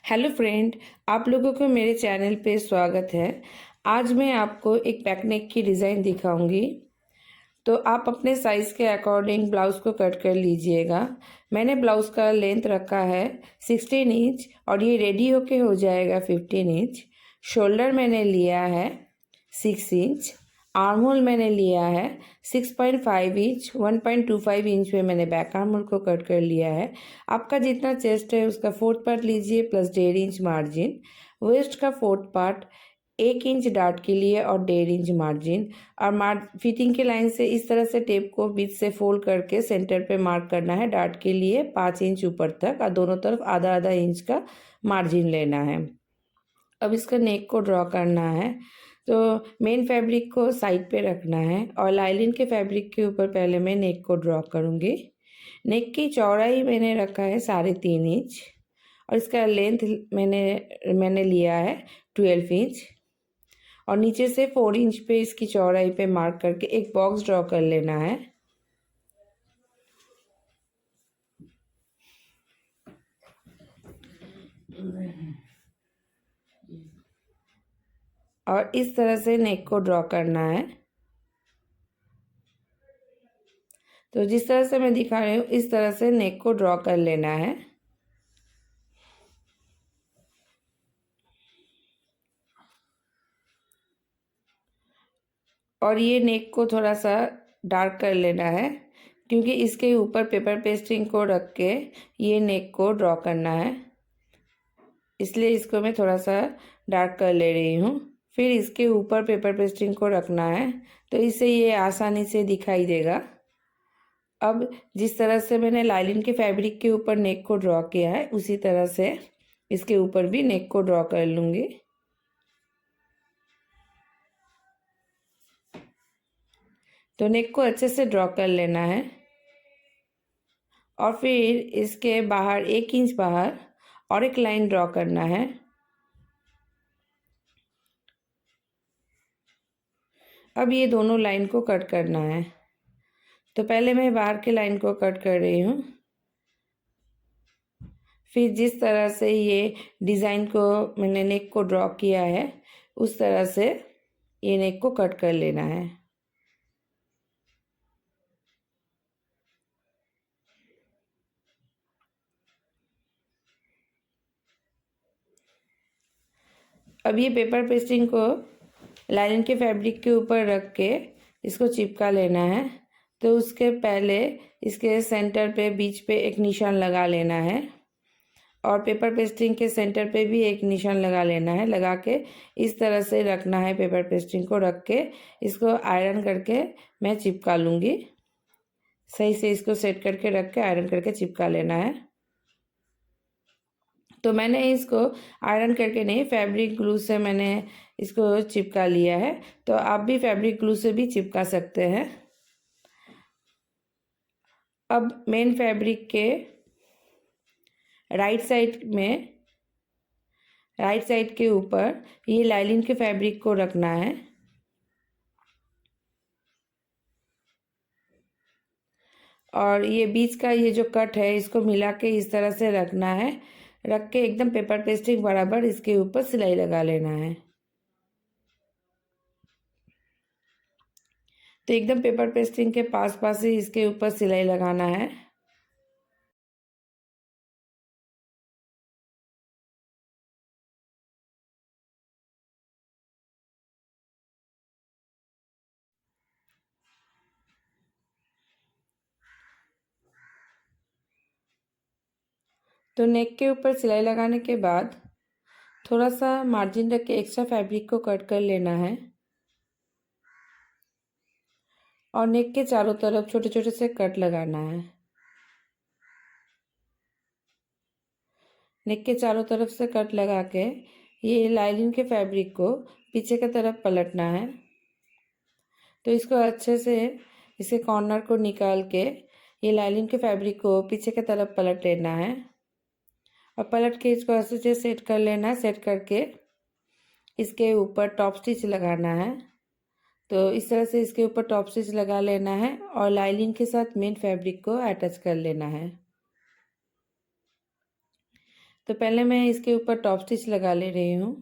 Hello friend, आप लोगों को मेरे चैनल पे स्वागत है। आज मैं आपको एक बैकनेक की डिज़ाइन दिखाऊंगी। तो आप अपने साइज़ के अकॉर्डिंग ब्लाउज़ को कट कर लीजिएगा। मैंने ब्लाउज़ का लेंथ रखा है 16 इंच और ये रेडी होके हो जाएगा 15 इंच। शोल्डर मैंने लिया है 6 इंच। आर्म होल मैंने लिया है 6.5 इंच। 1.25 इंच में मैंने बैक आर्म होल को कट कर लिया है। आपका जितना चेस्ट है उसका 4th पार्ट लीजिए प्लस 1.5 इंच मार्जिन। वेस्ट का 4th पार्ट 1 इंच डार्ट के लिए और 1.5 इंच मार्जिन। और फिटिंग के लाइन से इस तरह से टेप को बीच से फोल्ड करके सेंटर पे मार्क करना है। डार्ट के लिए 5 इंच ऊपर तक और दोनों तरफ आधा आधा इंच का मार्जिन लेना है। अब इसका नेक को ड्रॉ करना है। तो मेन फैब्रिक को साइड पे रखना है और लाइलिन के फैब्रिक के ऊपर पहले मैं नेक को ड्रॉ करूँगी। नेक की चौड़ाई मैंने रखा है 3.5 इंच और इसका लेंथ मैंने लिया है 12 इंच और नीचे से 4 इंच पे इसकी चौड़ाई पे मार्क करके एक बॉक्स ड्रॉ कर लेना है। और इस तरह से नेक को ड्रॉ करना है। तो जिस तरह से मैं दिखा रही हूँ इस तरह से नेक को ड्रॉ कर लेना है। और ये नेक को थोड़ा सा डार्क कर लेना है क्योंकि इसके ऊपर पेपर पेस्टिंग को रख के ये नेक को ड्रॉ करना है, इसलिए इसको मैं थोड़ा सा डार्क कर ले रही हूँ। फिर इसके ऊपर पेपर पेस्टिंग को रखना है तो इससे ये आसानी से दिखाई देगा। अब जिस तरह से मैंने लाइलिन के फैब्रिक के ऊपर नेक को ड्रॉ किया है उसी तरह से इसके ऊपर भी नेक को ड्रॉ कर लूँगी। तो नेक को अच्छे से ड्रॉ कर लेना है और फिर इसके बाहर 1 इंच बाहर और एक लाइन ड्रॉ करना है। अब ये दोनों लाइन को कट करना है। तो पहले मैं बाहर के लाइन को कट कर रही हूँ। फिर जिस तरह से ये डिज़ाइन को मैंने नेक को ड्रॉ किया है उस तरह से ये नेक को कट कर लेना है। अब ये पेपर पेस्टिंग को लाइनिंग के फैब्रिक के ऊपर रख के इसको चिपका लेना है। तो उसके पहले इसके सेंटर पे बीच पे एक निशान लगा लेना है और पेपर पेस्टिंग के सेंटर पे भी एक निशान लगा लेना है। लगा के इस तरह से रखना है। पेपर पेस्टिंग को रख के इसको आयरन करके मैं चिपका लूँगी। सही से इसको सेट करके रख के आयरन करके चिपका लेना है। तो मैंने इसको आयरन करके नहीं, फैब्रिक ग्लू से मैंने इसको चिपका लिया है। तो आप भी फैब्रिक ग्लू से भी चिपका सकते हैं। अब मेन फैब्रिक के राइट साइड के ऊपर ये लाइलिन के फैब्रिक को रखना है और ये बीच का ये जो कट है इसको मिला के इस तरह से रखना है। रख के एकदम पेपर पेस्टिंग बराबर इसके ऊपर सिलाई लगा लेना है। तो एकदम पेपर पेस्टिंग के पास पास ही इसके ऊपर सिलाई लगाना है। तो नेक के ऊपर सिलाई लगाने के बाद थोड़ा सा मार्जिन रख के एक्स्ट्रा फैब्रिक को कट कर लेना है और नेक के चारों तरफ छोटे छोटे से कट लगाना है। नेक के चारों तरफ से कट लगा के ये लाइनिंग के फैब्रिक को पीछे की तरफ पलटना है। तो इसको अच्छे से इसे कॉर्नर को निकाल के ये लाइनिंग के फैब्रिक को पीछे की तरफ पलट लेना है और पलट के इसको अच्छे से सेट कर लेना है। सेट करके इसके ऊपर टॉप स्टिच लगाना है। तो इस तरह से इसके ऊपर टॉप स्टिच लगा लेना है और लाइनिंग के साथ मेन फैब्रिक को अटैच कर लेना है। तो पहले मैं इसके ऊपर टॉप स्टिच लगा ले रही हूँ।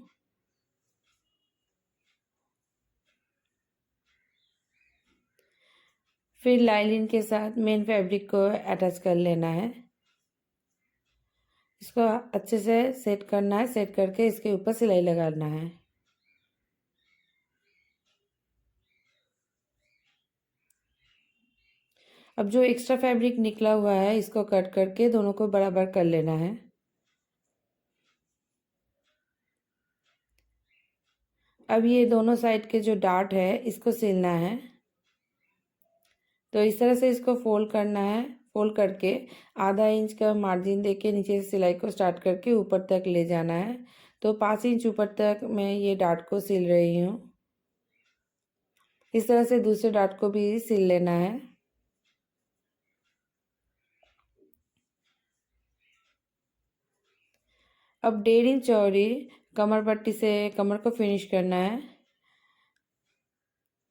फिर लाइनिंग के साथ मेन फैब्रिक को अटैच कर लेना है। इसको अच्छे से सेट करना है। सेट करके इसके ऊपर सिलाई लगाना है। अब जो एक्स्ट्रा फैब्रिक निकला हुआ है इसको कट करके दोनों को बराबर कर लेना है। अब ये दोनों साइड के जो डार्ट है इसको सिलना है। तो इस तरह से इसको फोल्ड करना है। फोल्ड करके आधा इंच का मार्जिन देके नीचे से सिलाई को स्टार्ट करके ऊपर तक ले जाना है। तो 5 इंच ऊपर तक मैं ये डार्ट को सिल रही हूँ। इस तरह से दूसरे डार्ट को भी सिल लेना है। अब 1.5 इंच चौड़ी कमर पट्टी से कमर को फिनिश करना है।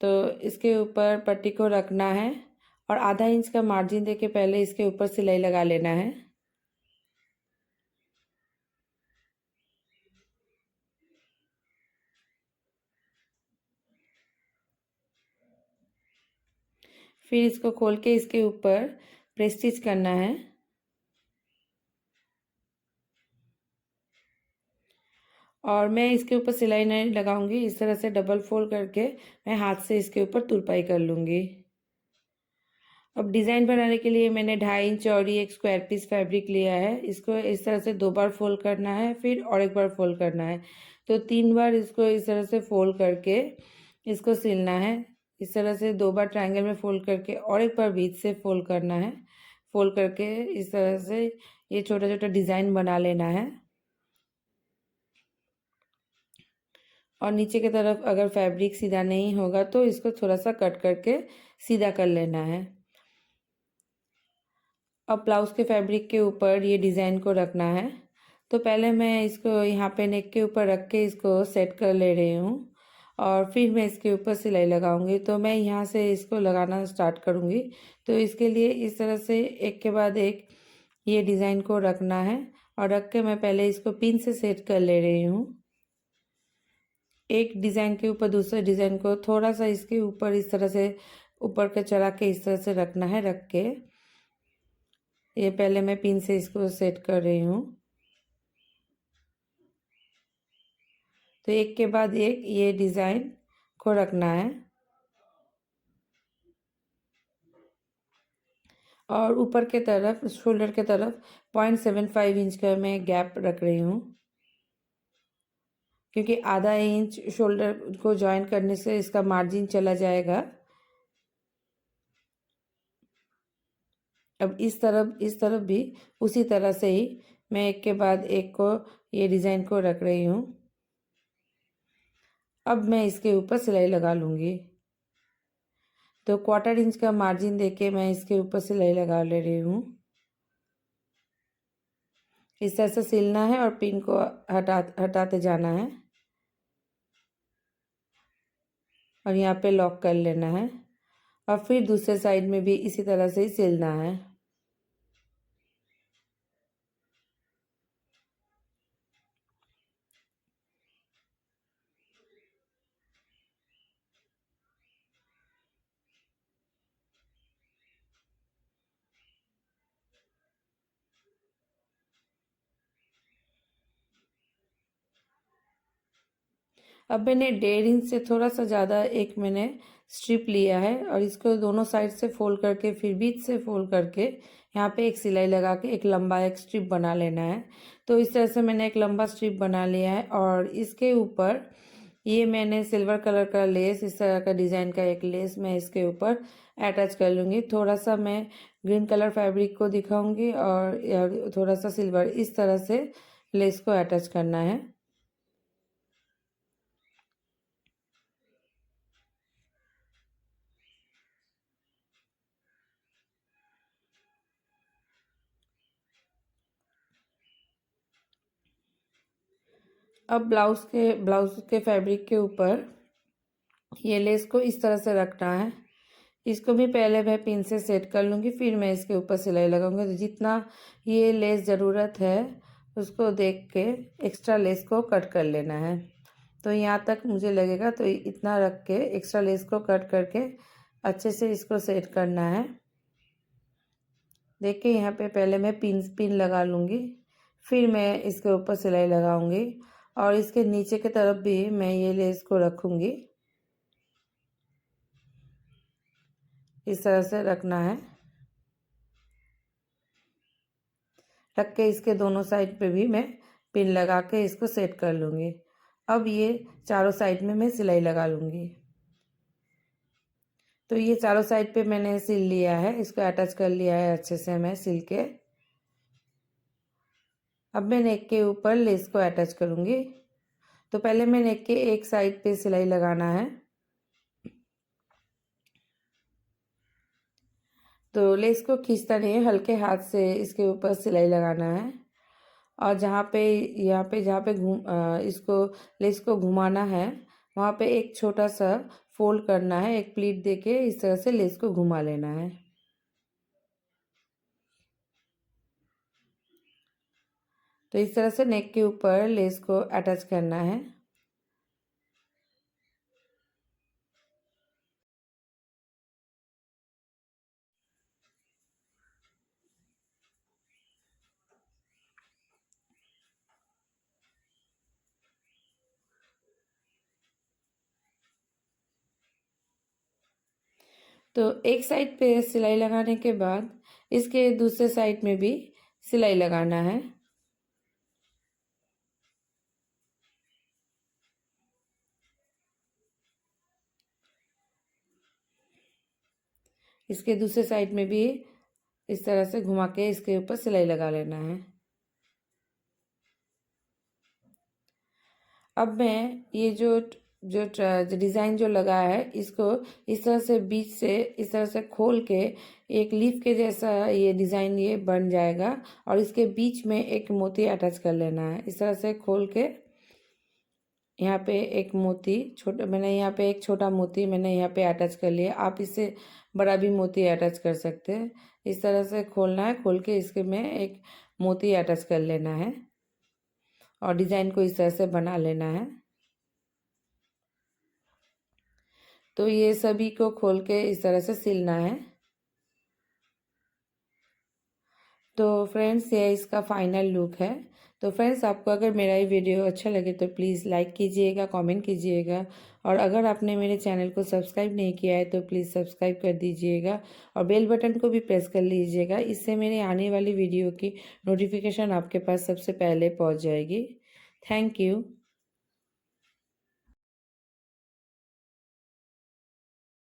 तो इसके ऊपर पट्टी को रखना है और आधा इंच का मार्जिन देके पहले इसके ऊपर सिलाई लगा लेना है। फिर इसको खोल के इसके ऊपर प्रेस स्टिच करना है। और मैं इसके ऊपर सिलाई नहीं लगाऊंगी। इस तरह से डबल फोल्ड करके मैं हाथ से इसके ऊपर तुरपाई कर लूँगी। अब डिज़ाइन बनाने के लिए मैंने 2.5 इंच चौड़ी एक स्क्वायर पीस फैब्रिक लिया है। इसको इस तरह से 2 बार फोल्ड करना है, फिर और एक बार फोल्ड करना है। तो 3 बार इसको इस तरह से फोल्ड करके इसको सिलना है। इस तरह से 2 बार ट्रायंगल में फोल्ड करके और एक बार बीच से फोल्ड करना है। फोल्ड करके इस तरह से ये छोटा छोटा डिज़ाइन बना लेना है। और नीचे की तरफ अगर फैब्रिक सीधा नहीं होगा तो इसको थोड़ा सा कट करके सीधा कर लेना है। अब ब्लाउज़ के फैब्रिक के ऊपर ये डिज़ाइन को रखना है। तो पहले मैं इसको यहाँ पे नेक के ऊपर रख के इसको सेट कर ले रही हूँ और फिर मैं इसके ऊपर सिलाई लगाऊंगी। तो मैं यहाँ से इसको लगाना स्टार्ट करूँगी। तो इसके लिए इस तरह से एक के बाद एक ये डिज़ाइन को रखना है और रख के मैं पहले इसको पिन से सेट कर ले रही हूँ। एक डिज़ाइन के ऊपर दूसरे डिज़ाइन को थोड़ा सा इसके ऊपर इस तरह से ऊपर का चढ़ा के इस तरह से रखना है। रख के ये पहले मैं पिन से इसको सेट कर रही हूँ। तो एक के बाद एक ये डिज़ाइन को रखना है और ऊपर के तरफ शोल्डर के तरफ 0.75 इंच का मैं गैप रख रही हूँ, क्योंकि आधा इंच शोल्डर को जॉइन करने से इसका मार्जिन चला जाएगा। अब इस तरफ भी उसी तरह से ही मैं एक के बाद एक को ये डिज़ाइन को रख रही हूँ। अब मैं इसके ऊपर सिलाई लगा लूँगी। तो 1/4 इंच का मार्जिन देके मैं इसके ऊपर सिलाई लगा ले रही हूँ। इस तरह से सिलना है और पिन को हटाते जाना है और यहाँ पे लॉक कर लेना है और फिर दूसरे साइड में भी इसी तरह से ही सिलना है। अब मैंने 1.5 इंच से थोड़ा सा ज़्यादा एक मैंने स्ट्रिप लिया है और इसको दोनों साइड से फोल्ड करके फिर बीच से फोल्ड करके यहाँ पे एक सिलाई लगा के एक लंबा एक स्ट्रिप बना लेना है। तो इस तरह से मैंने एक लंबा स्ट्रिप बना लिया है और इसके ऊपर ये मैंने सिल्वर कलर का लेस, इस तरह का डिज़ाइन का एक लेस मैं इसके ऊपर अटैच कर लूँगी। थोड़ा सा मैं ग्रीन कलर फैब्रिक को दिखाऊंगी और थोड़ा सा सिल्वर, इस तरह से लेस को अटैच करना है। अब ब्लाउज़ के फैब्रिक के ऊपर ये लेस को इस तरह से रखना है। इसको भी पहले मैं पिन से सेट कर लूँगी, फिर मैं इसके ऊपर सिलाई लगाऊंगी। तो जितना ये लेस ज़रूरत है उसको देख के एक्स्ट्रा लेस को कट कर लेना है। तो यहाँ तक मुझे लगेगा, तो इतना रख के एक्स्ट्रा लेस को कट करके अच्छे से इसको सेट करना है। देखिए यहाँ पे पहले मैं पिन लगा लूँगी, फिर मैं इसके ऊपर सिलाई लगाऊंगी और इसके नीचे की तरफ भी मैं ये लेस को रखूँगी। इस तरह से रखना है। रख के इसके दोनों साइड पे भी मैं पिन लगा के इसको सेट कर लूँगी। अब ये चारों साइड में मैं सिलाई लगा लूँगी। तो ये चारों साइड पे मैंने सिल लिया है, इसको अटैच कर लिया है अच्छे से मैं सिल के। अब मैं नेक के ऊपर लेस को अटैच करूँगी। तो पहले मैं नेक के एक साइड पे सिलाई लगाना है। तो लेस को खींचता नहीं है, हल्के हाथ से इसके ऊपर सिलाई लगाना है। और जहाँ पे जहाँ पे इसको लेस को घुमाना है, वहाँ पे एक छोटा सा फोल्ड करना है, एक प्लीट देके इस तरह से लेस को घुमा लेना है। तो इस तरह से नेक के ऊपर लेस को अटैच करना है। तो एक साइड पे सिलाई लगाने के बाद इसके दूसरे साइड में भी सिलाई लगाना है। इसके दूसरे साइड में भी इस तरह से घुमा के इसके ऊपर सिलाई लगा लेना है। अब मैं ये जो डिज़ाइन जो लगा है, इसको इस तरह से बीच से इस तरह से खोल के एक लीफ के जैसा ये डिज़ाइन ये बन जाएगा और इसके बीच में एक मोती अटैच कर लेना है। इस तरह से खोल के यहाँ पे एक मोती मैंने यहाँ पे एक छोटा मोती मैंने यहाँ पे अटैच कर लिया। आप इससे बड़ा भी मोती अटैच कर सकते हैं। इस तरह से खोलना है, खोल के इसके में एक मोती अटैच कर लेना है और डिज़ाइन को इस तरह से बना लेना है। तो ये सभी को खोल के इस तरह से सिलना है। तो फ्रेंड्स, ये इसका फाइनल लुक है। तो फ्रेंड्स, आपको अगर मेरा ये वीडियो अच्छा लगे तो प्लीज़ लाइक कीजिएगा, कमेंट कीजिएगा और अगर आपने मेरे चैनल को सब्सक्राइब नहीं किया है तो प्लीज़ सब्सक्राइब कर दीजिएगा और बेल बटन को भी प्रेस कर लीजिएगा। इससे मेरे आने वाली वीडियो की नोटिफिकेशन आपके पास सबसे पहले पहुंच जाएगी। Thank you.